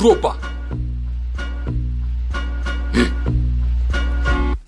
mikroba.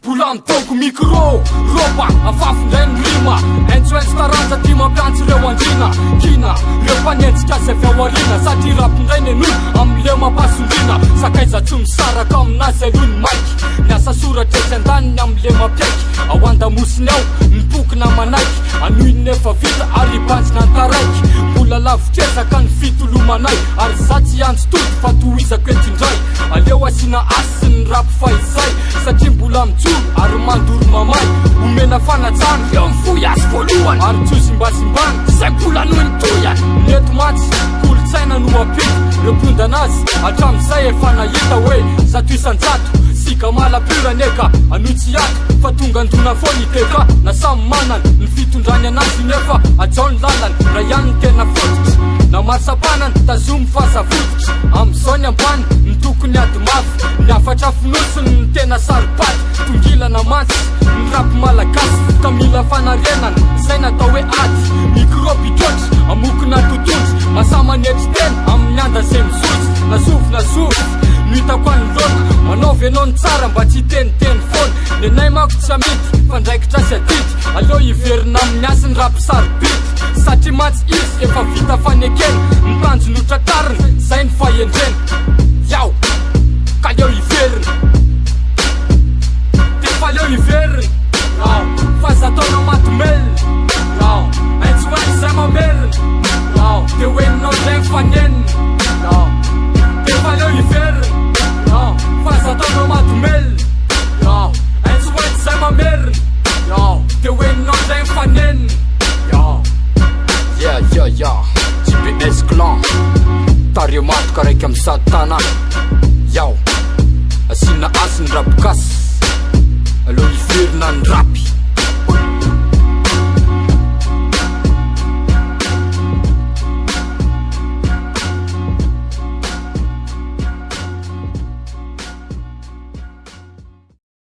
Pulam toko mikro, roba, afafindray ny rima. Entsoentsy taranja ty mampiantsy reo andrina. Kina, reo mpanentsika zay fiawarina. Satria rapindray ny eno amile mampasondrina. Sakaiza tsy misaraka aminazy aloha ny maiky. Niasa soratra etsy andaniny amile mampiaiky. Ao andamosiny ao, mipokina manaiky. Anohiny nefa vita ary bantsina antaraiky. Mbola lavitrezaka ny fitolomanay. Ary za tsy antsy toto fa tohizako entindray. Aleo asina asy ny rap fa izay. Satria mbola mijoro ary mandoro mamay. Omena fanatsana eo mifoy azy voalohany. Ary tsosim-basimbany zay mbola noho ny toyany. Neto matsy kolotsaina no apety. Repondra anazy hatramizay efa nahita hoe zato isan-jato sika malapirany eka anotsy ato fa tonga andona foana iteka. Na samy manany ny fitondrany anazy nefa ajao ny lalany raha ihany ny tena fototry. Na marsam-panany tazomy fazavototry. Am'izao ny ambany ny tokony ady mafy. Ny afatra finosony ny tena saropaty. Tongilana mantsy ny rapy malagasy. Ka mila fanarianana zay natao hoe ady. Mikropitrotry amokona totondry. Masamanetry tena amin'ny anda zay mizotsy. Nazovy no hitako any loka. Manaovy anao ny tsara mba tsy teniteny foana. Nenay manko tsy amity fa ndraikitra sy adity. Aleo hiverina amin'ny asy ny rapy sarobity. Satria matsy izy efa vita fanekena. Mitanjo no tratrariny zay ny fahendrena. Yao, ka leo hiverina. Defa leo hiverina. Yao, fa zataonao matomelina. Yao, entsoentsy zay mamerina. Yao, de hoeninao zay mifanenina. Yao, defa leo hiverina. Yao, fa zataonao matomelina. Yao, entsoentsy zay mamerina. Yao, de hoeninao zay mifanenina. Yao, yeah, GPS clan. Tario matoka raiky amy sady tana. Yao, asina asy ny rapy gasy. Aleo hiverina ny rapy.